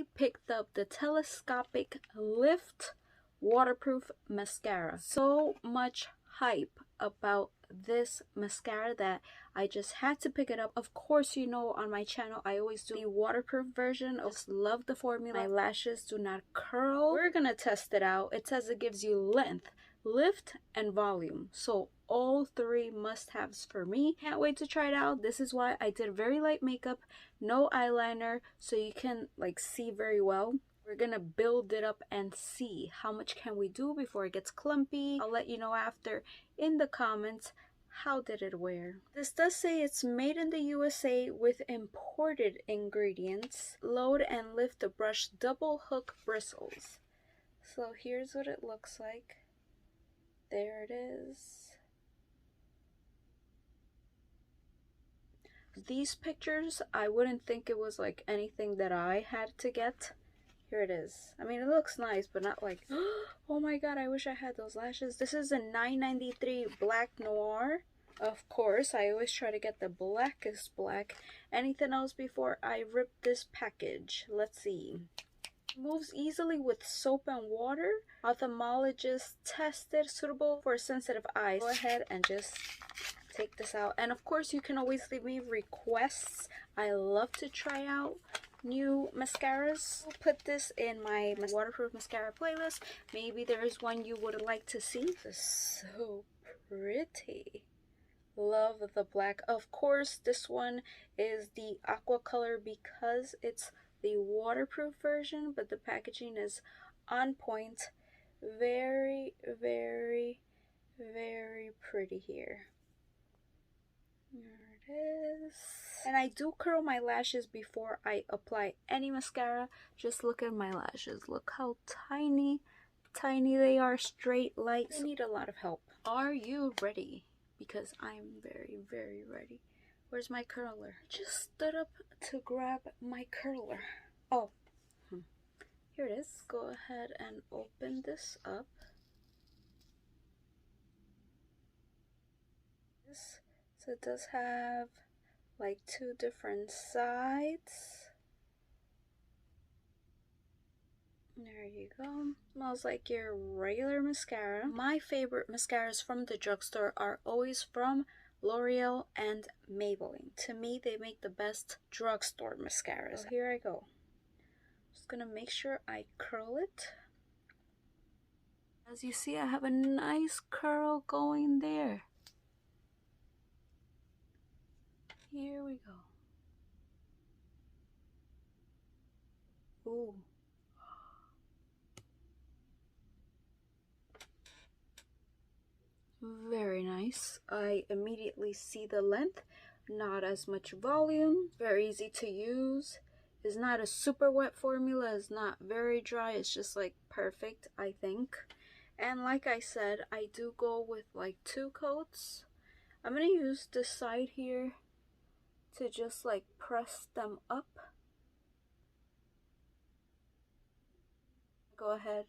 I picked up the Telescopic Lift Waterproof Mascara. So much hype about this mascara that I just had to pick it up. Of course, you know, on my channel I always do the waterproof version. I just love the formula. My lashes do not curl. We're gonna test it out. It says it gives you length, lift, and volume, so all three must-haves for me. Can't wait to try it out. This is why I did very light makeup, no eyeliner, so you can like see very well. We're gonna build it up and see how much can we do before it gets clumpy. I'll let you know after in the comments. How did it wear? This does say it's made in the USA with imported ingredients. Load and lift the brush double hook bristles. So here's what it looks like. There it is. These pictures, I wouldn't think it was like anything that I had to get. Here it is. I mean, it looks nice, but not like, oh my god, I wish I had those lashes. This is a $9.93 Black Noir. Of course, I always try to get the blackest black. Anything else before I rip this package? Let's see. Moves easily with soap and water. Ophthalmologist tested, suitable for sensitive eyes. Go ahead and just take this out. And of course, you can always leave me requests. I love to try out new mascaras. I'll put this in my waterproof mascara playlist. Maybe there's one you would like to see. This is so pretty. Love the black. Of course, this one is the aqua color because it's the waterproof version, but the packaging is on point. Very, very, very pretty here. There it is. And I do curl my lashes before I apply any mascara. Just look at my lashes. Look how tiny they are, straight, light. They need a lot of help. Are you ready? Because I'm very, very ready. Where's my curler? I just stood up to grab my curler. Oh, here it is. Go ahead and open this up. So it does have like two different sides. There you go. Smells like your regular mascara. My favorite mascaras from the drugstore are always from L'Oreal and Maybelline. To me, they make the best drugstore mascaras. So here I go. Just gonna make sure I curl it. As you see, I have a nice curl going there. Here we go. Ooh. Very nice. I immediately see the length, not as much volume, very easy to use. It's not a super wet formula, it's not very dry, it's just like perfect, I think. And like I said, I do go with like 2 coats. I'm gonna use this side here to just like press them up. Go ahead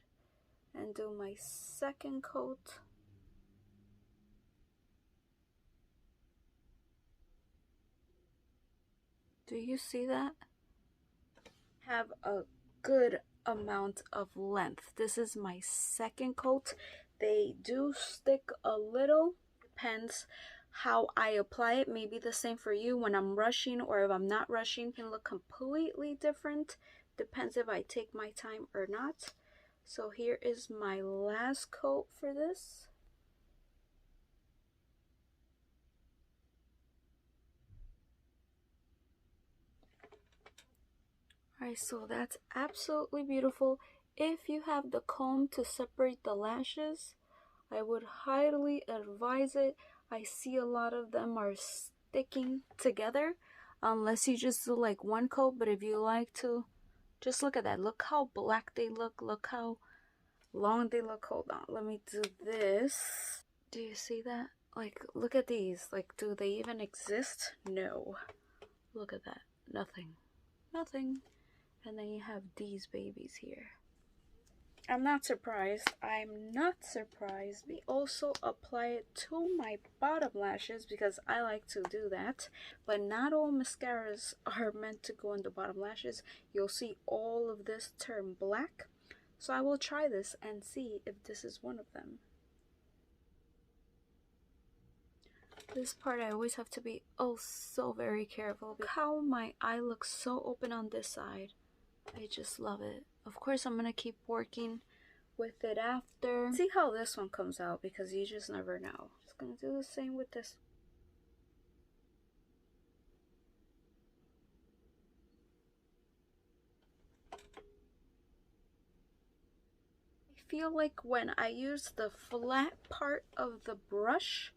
and do my second coat. Do you see that? Have a good amount of length. This is my second coat. They do stick a little. Depends how I apply it. Maybe the same for you. When I'm rushing or if I'm not rushing, it can look completely different. Depends if I take my time or not. So here is my last coat for this. Alright, so that's absolutely beautiful. If you have the comb to separate the lashes, I would highly advise it. I see a lot of them are sticking together unless you just do like 1 coat, but if you like to, just look at that. Look how black they look. Look how long they look. Hold on, let me do this. Do you see that? Like, look at these. Like, do they even exist? No. Look at that. Nothing. Nothing. And then you have these babies here. I'm not surprised. I'm not surprised. We also apply it to my bottom lashes because I like to do that. But not all mascaras are meant to go in the bottom lashes. You'll see all of this turn black. So I will try this and see if this is one of them. This part I always have to be oh so very careful. How my eye looks so open on this side. I just love it. Of course I'm gonna keep working with it after. See how this one comes out because you just never know. Just gonna do the same with this. I feel like when I use the flat part of the brush,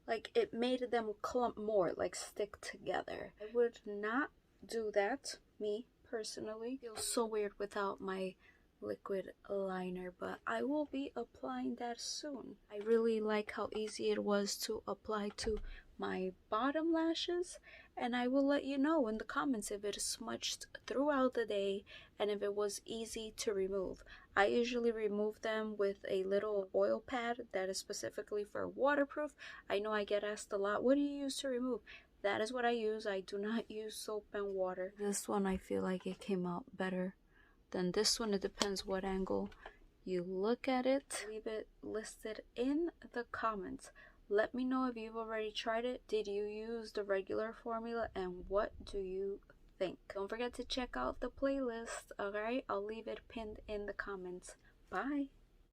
like it made them clump more, like stick together. I would not do that, me personally. Feels so weird without my liquid liner, but I will be applying that soon. I really like how easy it was to apply to my bottom lashes, and I will let you know in the comments if it smudged throughout the day and if it was easy to remove. I usually remove them with a little oil pad that is specifically for waterproof. I know I get asked a lot, what do you use to remove? That is what I use. I do not use soap and water. This one I feel like it came out better than this one. It depends what angle you look at it. Leave it listed in the comments. Let me know if you've already tried it. Did you use the regular formula and what do you think? Don't forget to check out the playlist. Alright, I'll leave it pinned in the comments. Bye.